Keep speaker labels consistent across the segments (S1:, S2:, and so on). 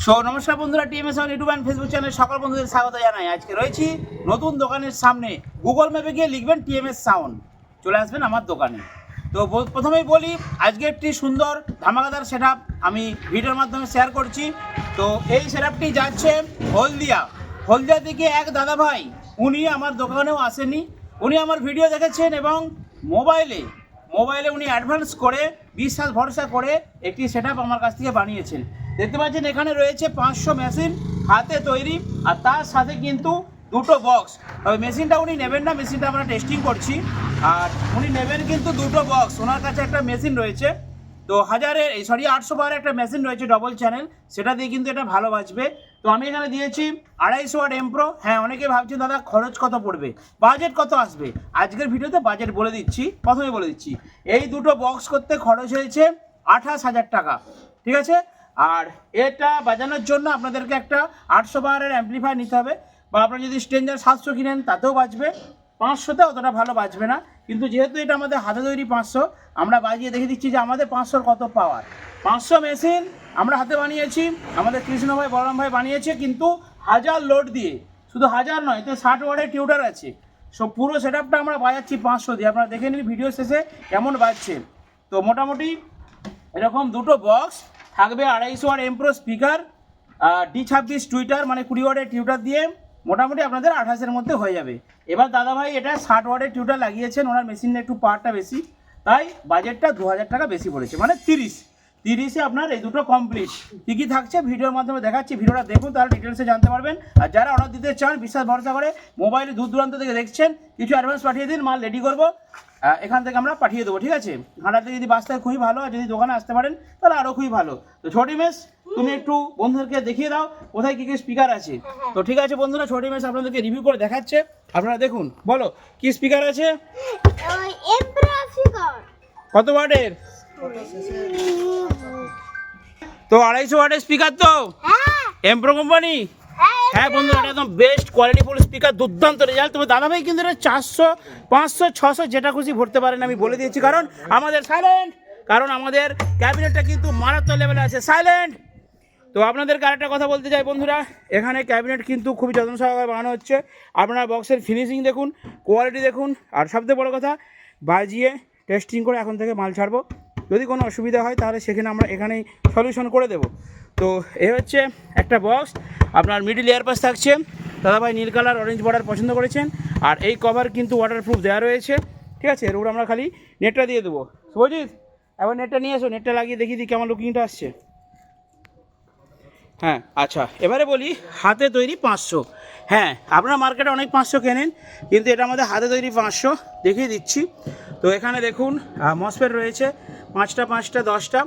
S1: নমস্কার বন্ধুরা, TMS YouTube and Facebook channel সকল বন্ধুদের স্বাগত জানাই। আজকে রয়েছি নতুন দোকানের সামনে। গুগল ম্যাপে গিয়ে লিখবেন টিএমএস সাউন্ড, চলে আসবেন আমার দোকানে। তো প্রথমেই বলি, আজকে একটি সুন্দর ধামাকাদার সেটআপ আমি ভিডিওর মাধ্যমে শেয়ার করছি। তো এই সেটআপটি যাচ্ছে হলদিয়া থেকে এক দাদা ভাই, উনি আমার দোকানেও আসেনি, উনি আমার ভিডিও দেখেছেন এবং মোবাইলে উনি অ্যাডভান্স করে বিশ্বাস ভরসা করে একটি সেটআপ আমার কাছ থেকে বানিয়েছেন। দেখতে পাচ্ছেন এখানে রয়েছে 500 মেশিন হাতে তৈরি, আর তার সাথে কিন্তু দুটো বক্স। তবে মেশিনটা উনি নেবেন না, মেশিনটা আমরা টেস্টিং করছি, আর উনি নেবেন কিন্তু দুটো বক্স। ওনার কাছে একটা মেশিন রয়েছে, তো 800 পাওয়ার একটা মেশিন রয়েছে ডবল চ্যানেল, সেটা দিয়ে কিন্তু এটা ভালো বাজবে। তো আমি এখানে দিয়েছি 250 ওয়াট এমপ্রো। হ্যাঁ, অনেকে ভাবছেন দাদা খরচ কত পড়বে, বাজেট কত আসবে। আজকের ভিডিওতে বাজেট বলে দিচ্ছি, প্রথমে বলে দিচ্ছি এই দুটো বক্স করতে খরচ হয়েছে 28,000 টাকা, ঠিক আছে। আর এটা বাজানোর জন্য আপনাদেরকে একটা 800 পাওয়ারের অ্যাম্পলিফায়ার নিতে হবে, বা আপনারা যদি স্ট্রেঞ্জার 700 কিনেন তাতেও বাজবে। 500তে অতটা ভালো বাজবে না, কিন্তু যেহেতু এটা আমাদের হাতে তৈরি 500, আমরা বাজিয়ে দেখে দিচ্ছি যে আমাদের 500 কত পাওয়ার। 500 মেশিন আমরা হাতে বানিয়েছি, আমাদের কৃষ্ণ ভাই বলরাম ভাই বানিয়েছে, কিন্তু 1000 লোড দিয়ে। শুধু 1000 নয়, এতে 60 ওয়াটের টিউটার আছে। সব পুরো সেটআপটা আমরা বাজাচ্ছি 500 দিয়ে। আপনারা দেখে নিন ভিডিও শেষে কেমন বাজছে। তো মোটামুটি এরকম দুটো বক্স থাকবে, 250 ওয়াট এমপ্রো স্পিকার, D26 টুইটার মানে 20 ওয়াটের টিউটার দিয়ে মোটামুটি আপনাদের 28-এর মধ্যে হয়ে যাবে। এবার দাদাভাই এটা 60 ওয়াটের টিউটার লাগিয়েছেন, ওনার মেশিনে একটু পাওয়ারটা বেশি, তাই বাজেটটা 2000 টাকা বেশি পড়েছে, মানে 30-এ আপনার এই দুটো কমপ্লিট। কী কী থাকছে ভিডিওর মাধ্যমে দেখাচ্ছি, ভিডিওটা দেখুন, তাহলে ডিটেলসে জানতে পারবেন। আর যারা অর্ডার দিতে চান বিশ্বাস ভরসা করে, মোবাইলে দূর দূরান্ত থেকে দেখছেন, কিছু অ্যাডভান্স পাঠিয়ে দিন, মাল রেডি করবো, এখান থেকে আমরা পাঠিয়ে দেবো, ঠিক আছে। ঘাটার থেকে যদি বাসতে খুবই ভালো, আর যদি দোকানে আসতে পারেন তাহলে আরও খুবই ভালো। তো ছোটি মেস, তুমি একটু বন্ধুদেরকে দেখিয়ে দাও কোথায় কী কী স্পিকার আছে। তো ঠিক আছে বন্ধুরা, ছোটি মেস আপনাদেরকে রিভিউ করে দেখাচ্ছে, আপনারা দেখুন। বলো কি স্পিকার আছে, কত ওয়াটের? তো 250 ওয়াটের স্পিকার, তো এমপ্রো কোম্পানি। হ্যাঁ বন্ধুরা, এটা একদম বেস্ট কোয়ালিটিফুল স্পিকার, দুর্দান্ত রেজাল্ট। তবে দাদাভাই কিন্তু এটা 400, 500, 600 যেটা খুশি ভরতে পারেন, আমি বলে দিয়েছি। কারণ আমাদের ক্যাবিনেটটা কিন্তু মারাত্মক লেভেলে আছে, সাইলেন্ট। তো আপনাদেরকে আরেকটা কথা বলতে চাই বন্ধুরা, এখানে ক্যাবিনেট কিন্তু খুবই যত্ন সহকারে বানানো হচ্ছে। আপনারা বক্সের ফিনিশিং দেখুন, কোয়ালিটি দেখুন, আর সবথেকে বড় কথা, বাজিয়ে টেস্টিং করে এখন থেকে মাল ছাড়বো। যদি কোনো অসুবিধা হয় তাহলে সেখানে আমরা এখানেই সলিউশন করে দেবো। তো এই হচ্ছে একটা বক্স, আপনার মিডিল এয়ারপাস থাকছে, দাদাভাই নীল কালার অরেঞ্জ বর্ডার পছন্দ করেছেন। আর এই কভার কিন্তু ওয়াটারপ্রুফ দেওয়া রয়েছে, ঠিক আছে। এর উপর আমরা খালি নেটটা দিয়ে দেবো। শুভজিৎ, এবার নেটটা নিয়ে এসো, নেটটা লাগিয়ে দেখিয়ে দিই কেমন লুকিংটা আসছে। হ্যাঁ আচ্ছা, এবারে বলি হাতে তৈরি 500। হ্যাঁ, আপনারা মার্কেটে অনেক 500 কেনেন, কিন্তু এটা আমাদের হাতে তৈরি 500, দেখিয়ে দিচ্ছি। তো এখানে দেখুন মসফেট রয়েছে 5টা 10টা,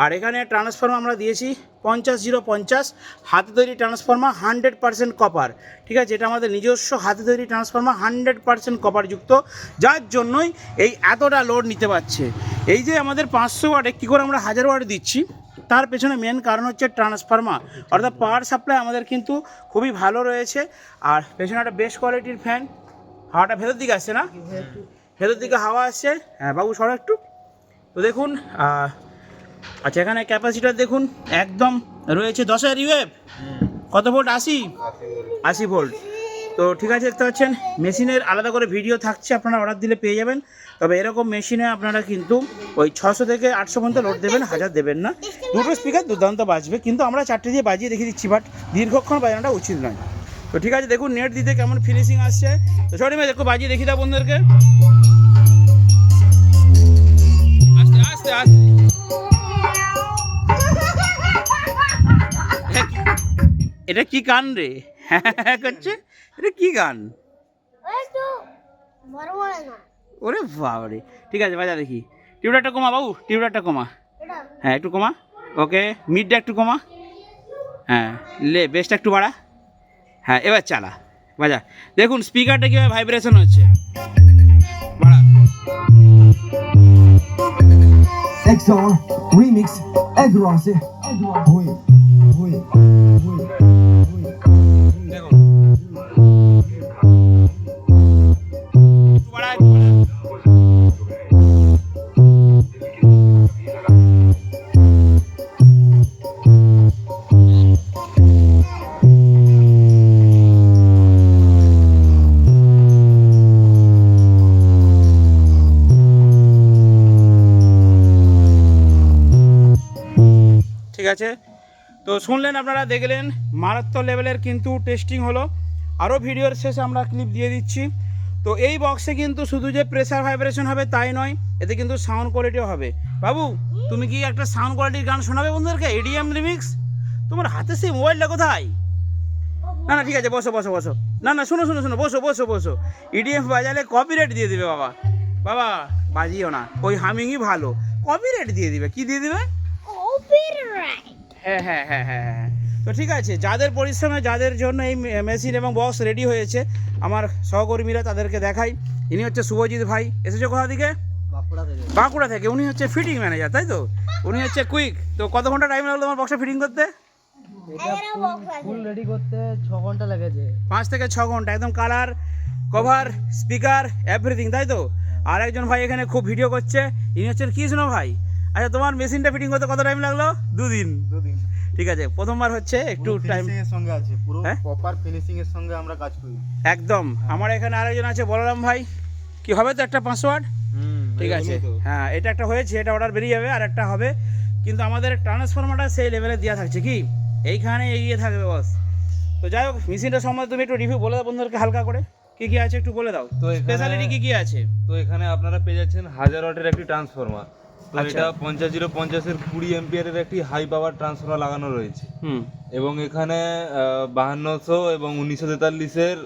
S1: আর এখানে ট্রান্সফর্মার আমরা দিয়েছি 50-0-50, হাতে তৈরি ট্রান্সফর্মার, 100% কপার, ঠিক আছে। এটা আমাদের নিজস্ব হাতে তৈরি ট্রান্সফর্মার, 100% কপারযুক্ত, যার জন্যই এই এতটা লোড নিতে পারছে। এই যে আমাদের 500 ওয়াটে কী করে আমরা 1000 ওয়াট দিচ্ছি, তার পেছনে মেন কারণ হচ্ছে ট্রান্সফর্মার, অর্থাৎ পাওয়ার সাপ্লাই আমাদের কিন্তু খুবই ভালো রয়েছে। আর পেছনে একটা বেস্ট কোয়ালিটির ফ্যান, হাওয়াটা ভেতর দিকে আসছে না, ভেতর দিকে হাওয়া আসছে। হ্যাঁ বাবু সরো একটু। তো দেখুন, আচ্ছা এখানে ক্যাপাসিটার দেখুন একদম রয়েছে 10,000 ইউএফ, কত ভোল্ট? 80 ভোল্ট। তো ঠিক আছে, দেখতে পাচ্ছেন মেশিনের আলাদা করে ভিডিও থাকছে, আপনারা অর্ডার দিলে পেয়ে যাবেন। তবে এরকম মেশিনে আপনারা কিন্তু ওই 600 থেকে 800 পর্যন্ত লোড দেবেন, 1000 দেবেন না। দুটো স্পিকার দুর্দান্ত বাজবে, কিন্তু আমরা 4টে দিয়ে বাজিয়ে দেখিয়ে দিচ্ছি, বাট দীর্ঘক্ষণ বাজানোটা উচিত নয়। তো ঠিক আছে, দেখুন নেট দিতে কেমন ফিনিশিং আসছে। তো সরি ভাই, দেখো বাজিয়ে দেখিয়ে দাও বন্ধুদেরকে, আস্তে আস্তে আস্তে। এটা কি গান রে হ্যাঁ করছে, এটা কি গান? ওরে বাবারে, ঠিক আছে বাজা দেখি। টিউটারটা কমা বাবু, টিউটারটা কমা। হ্যাঁ একটু কমা, ওকে। মিডটা একটু কমা, হ্যাঁ লে, বেসটা একটু বাড়া। হ্যাঁ এবার চালা, বাজা। দেখুন স্পিকারটা কীভাবে ভাইব্রেশন হচ্ছে, বাড়া।
S2: XR Remix Egrase Hui Hui Hui
S1: দেখুন বাড়া, ঠিক আছে। তো শুনলেন আপনারা, দেখলেন মারাত্মক লেভেলের কিন্তু টেস্টিং হলো। আরও ভিডিওর শেষে আমরা ক্লিপ দিয়ে দিচ্ছি। তো এই বক্সে কিন্তু শুধু যে প্রেসার ভাইব্রেশন হবে তাই নয়, এতে কিন্তু সাউন্ড কোয়ালিটিও হবে। বাবু, তুমি কি একটা সাউন্ড কোয়ালিটির গান শোনাবে বন্ধুদেরকে, EDM রিমিক্স? তোমার হাতে সেই মোবাইলটা কোথায়? না না ঠিক আছে, বসো বসো বসো। না না শোনো শোনো শোনো, বসো বসো বসো। EDM বাজালে কপিরাইট দিয়ে দিবে বাবা। বাবা বাজিও না, ওই হামিংই ভালো। কপিরাইট দিয়ে দিবে। কি দিয়ে দিবে? হ্যাঁ হ্যাঁ হ্যাঁ হ্যাঁ হ্যাঁ। তো ঠিক আছে, যাদের পরিশ্রমে, যাদের জন্য এই মেশিন এবং বক্স রেডি হয়েছে, আমার সহকর্মীরা, তাদেরকে দেখাই। ইনি হচ্ছে শুভজিৎ ভাই, এসেছে কোথা থেকে? বাঁকুড়া থেকে। উনি হচ্ছে ফিটিং ম্যানেজার, তাই তো? উনি হচ্ছে কুইক। তো কত ঘন্টা টাইম লাগলো তোমার বক্সটা ফিটিং করতে?
S3: এটা ফুল রেডি করতে 6 ঘন্টা লেগেছে।
S1: 5 থেকে 6 ঘন্টা, একদম কালার, কভার, স্পিকার, এভরিথিং, তাই তো? আর একজন ভাই এখানে খুব ভিডিও করছে, ইনি হচ্ছেন কৃষ্ণ ভাই। আচ্ছা, তোমার মেশিনটা ফিটিং করতে কত টাইম লাগলো? 2 দিন। ঠিক আছে, প্রথমবার হচ্ছে একটু টাইম
S4: এর সঙ্গে আছে, পুরো
S1: হ্যাঁ?
S4: প্রপার ফিনিশিং এর সঙ্গে আমরা কাজ করি।
S1: একদম। আমার এখানে আরেকজন আছে বলরাম ভাই। কি হবে তো একটা 500 ওয়াট? ঠিক আছে, হ্যাঁ এটা একটা হয়েছে, এটা অর্ডার বেরিয়ে যাবে, আর একটা হবে। কিন্তু আমাদের ট্রান্সফরমারটা সেই লেভেলে দেওয়া থাকছে, কি এইখানে এগিয়ে থাকবে বস। তো যাই হোক, মেশিনটা সম্বন্ধে তুমি একটু রিভিউ বলে দাও বন্ধুদেরকে হালকা করে, কি কি আছে একটু বলে দাও।
S5: তো এখানে-
S1: স্পেশালিটি কি কি আছে?
S5: তো এখানে আপনারা পেয়ে যাচ্ছেন 1000 ওয়াটের একটি ট্রান্সফরমার। তো
S1: আচ্ছা।
S5: এটা 50050 20 এম্পিয়ারের একটি হাই পাওয়ার ট্রান্সফরমার লাগানো রয়েছে।
S1: হুম,
S5: এবং এখানে 5200 এবং 1943-এর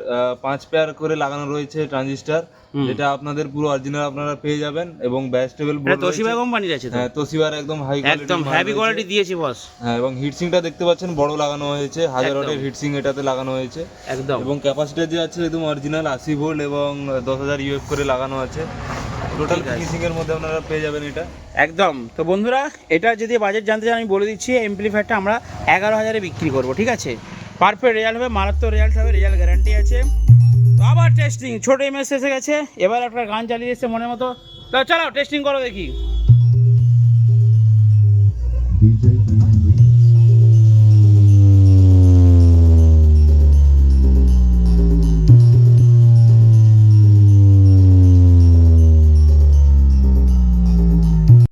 S5: 5 পেয়ার করে লাগানো রয়েছে ট্রানজিস্টার, যেটা আপনাদের পুরো অরিজিনাল আপনারা পেয়ে যাবেন। এবং ব্যাস টেবিল
S1: এটা তোশিবা কোম্পানির আছে তো?
S5: হ্যাঁ, তোশিবার একদম হাই
S1: একদম হেভি কোয়ালিটি দিয়েছি বস।
S5: হ্যাঁ, এবং হিটসিংটা দেখতে পাচ্ছেন বড় লাগানো হয়েছে, 1000
S1: একদম।
S5: ওয়াটের হিটসিং এটাতে লাগানো হয়েছে।
S1: একদম
S5: এবং ক্যাপাসিটি যে আছে একদম অরিজিনাল 80 ভোল্ট এবং 10000 ইউএফ করে লাগানো আছে। টোটাল
S1: ঠিক আছে।
S5: ফিনিশিং এর মধ্যে আপনারা পেয়ে যাবেন এটা।
S1: একদম। তো বন্ধুরা, এটা যদি বাজেট জানতে চান আমি বলে দিচ্ছি, এমপ্লিফায়ারটা আমরা 11,000-এ বিক্রি করবো, ঠিক আছে? পারফেক্ট রেজাল্ট হবে, মারাত্মক রেজাল্ট হবে, রেজাল্ট গ্যারান্টি আছে। তো আবার টেস্টিং, ছোটো এমএস এসে গেছে, এবার একটা গান চালিয়ে এসছে মনের মতো। চালাও, টেস্টিং করো দেখি।